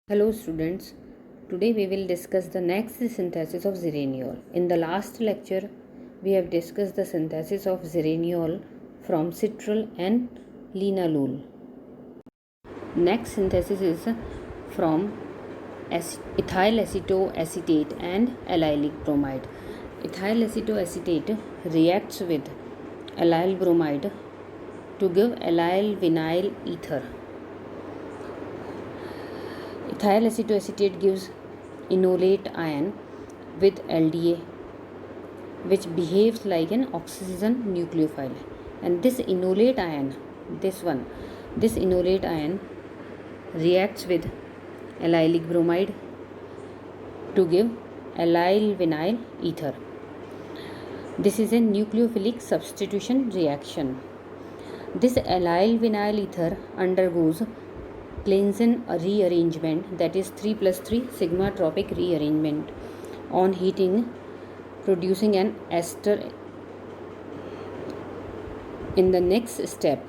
Hello students, today we will discuss the next synthesis of xeraniol. In the last lecture, we have discussed the synthesis of xeraniol from citral and linalool. Next synthesis is from ethyl acetoacetate and allylic bromide. Ethyl acetoacetate reacts with allyl bromide to give allyl vinyl ether. Ethyl acetoacetate gives enolate ion with LDA, which behaves like an oxygen nucleophile, and this enolate ion reacts with allylic bromide to give allyl vinyl ether. This is a nucleophilic substitution reaction. This allyl vinyl ether undergoes Cleansen rearrangement, that is 3+3 sigma-tropic rearrangement, on heating, producing an ester. In the next step,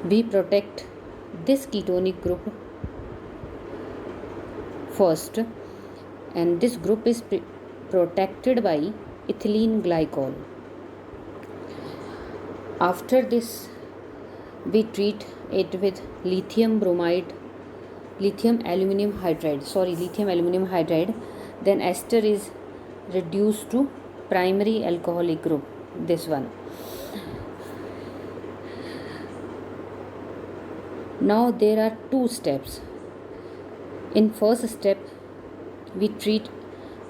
we protect this ketonic group first, and this group is protected by ethylene glycol. After this, we treat it with lithium aluminum hydride. Then ester is reduced to primary alcoholic group, this one. Now there are two steps. In first step, we treat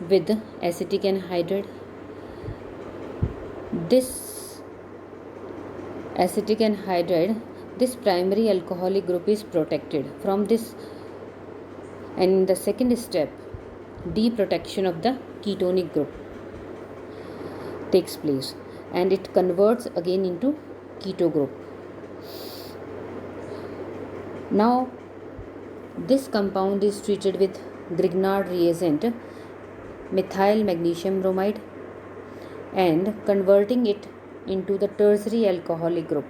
with acetic anhydride. This acetic anhydride, this primary alcoholic group is protected from this, and in the second step, deprotection of the ketonic group takes place and it converts again into keto group. Now this compound is treated with Grignard reagent, methyl magnesium bromide, and converting it into the tertiary alcoholic group.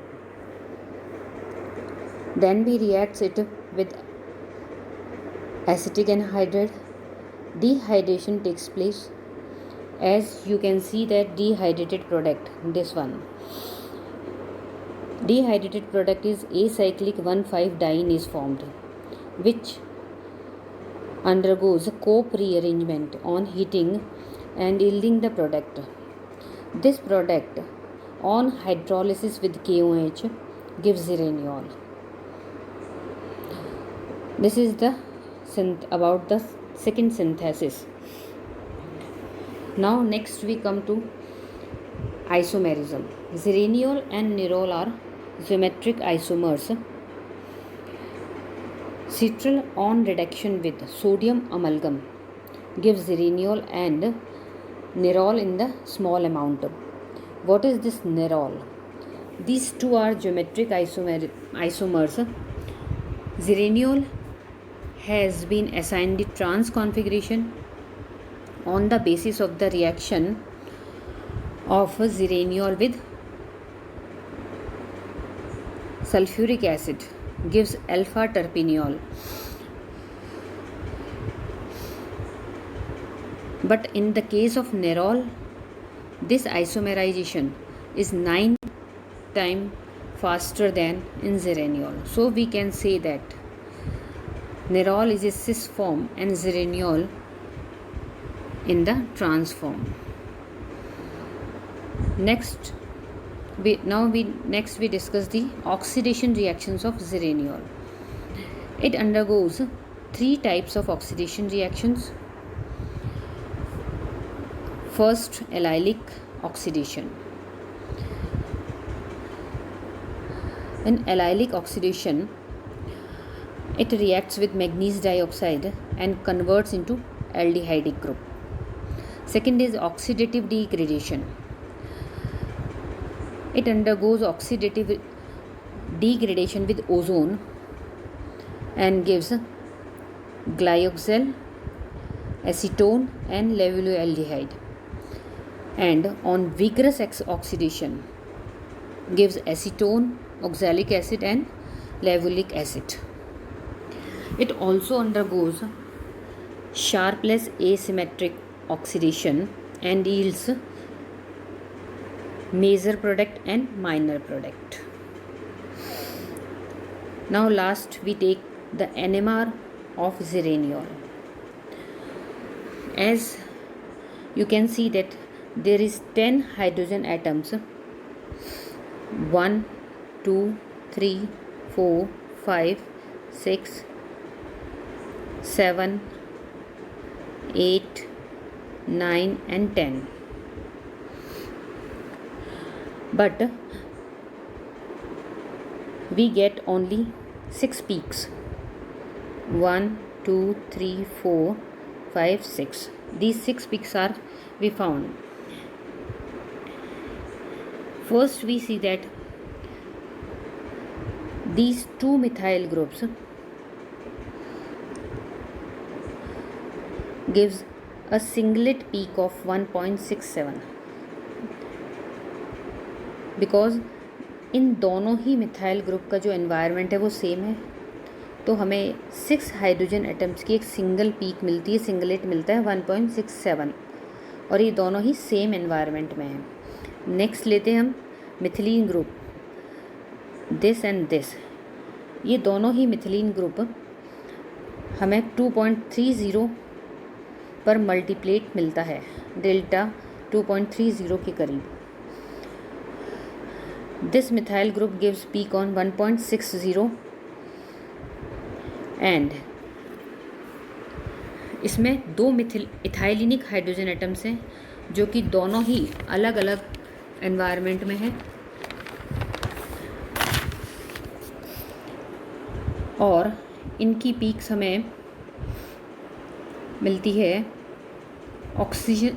Then we react it with acetic anhydride. Dehydration takes place. As you can see that dehydrated product, this one. Dehydrated product is acyclic 1,5-diene is formed, which undergoes Cope rearrangement on heating and yielding the product. This product on hydrolysis with KOH gives xeraniol. This is about the second synthesis. Now next we come to isomerism. Xeraniol and nerol are geometric isomers. Citral on reduction with sodium amalgam gives xeraniol and nerol in the small amount. What is this nerol? These two are geometric isomers. Xeraniol has been assigned the trans configuration on the basis of the reaction of xeraniol with sulfuric acid gives alpha terpineol. But in the case of nerol, this isomerization is 9 times faster than in xeraniol. So we can say that nerol is a cis form and xeraniol in the trans form. Next we discuss the oxidation reactions of xeraniol. It undergoes 3 types of oxidation reactions. First, allylic oxidation. In allylic oxidation, it reacts with manganese dioxide and converts into aldehydic group. Second is oxidative degradation. It undergoes oxidative degradation with ozone and gives glyoxal, acetone and levuloaldehyde. And on vigorous oxidation gives acetone, oxalic acid and levulic acid. It also undergoes sharpless asymmetric oxidation and yields major product and minor product. Now last we take the NMR of geraniol. As you can see that there is 10 hydrogen atoms, 1 2 3 4 5 6 7 8 9 and 10, but we get only 6 peaks, 1 2 3 4 5 6. These 6 peaks are we found. First we see that these 2 methyl groups gives a singlet peak of 1.67, because इन दोनों ही methyl group का जो environment है वो same है, तो हमें 6 hydrogen atoms की एक सिंगल पीक मिलती है, सिंगलेट मिलता है 1.67, और ये दोनों ही सेम एनवायरनमेंट में हैं। नेक्स्ट लेते हैं हम methylene group, this and this. ये दोनों ही मिथिलीन ग्रुप हमें 2.30 पर मल्टीप्लेट मिलता है, डेल्टा 2.30 के करीब। This methyl group gives peak on 1.60 and इसमें 2 इथाइलिनिक हाइड्रोजन एटम्स हैं जो कि दोनों ही अलग अलग एनवायरनमेंट में हैं, और इनकी पीक्स हमें मिलती है ऑक्सीजन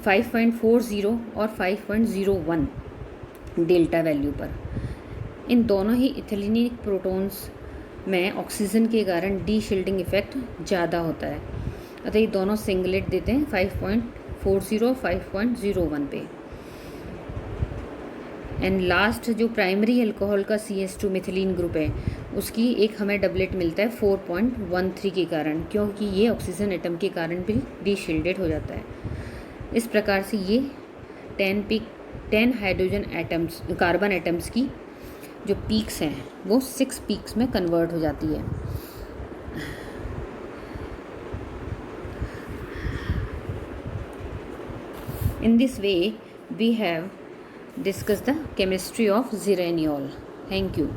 5.40 और 5.01 डेल्टा वैल्यू पर। इन दोनों ही इथिलीनिक प्रोटॉन्स में ऑक्सीजन के कारण डी शील्डिंग इफेक्ट ज़्यादा होता है, अतः ये दोनों सिंगलेट देते हैं 5.40 5.01 पे। एंड लास्ट जो प्राइमरी अल्कोहल का CH2 मिथिलीन ग्रुप है उसकी एक हमें डबलेट मिलता है 4.13 के कारण, क्योंकि ये ऑक्सीजन एटम के कारण भी डी शील्डेड हो जाता है। इस प्रकार से ये 10 हाइड्रोजन एटम्स कार्बन एटम्स की जो पीक्स हैं वो 6 पीक्स में कन्वर्ट हो जाती है। In this way we have discussed the chemistry of geraniol. Thank you.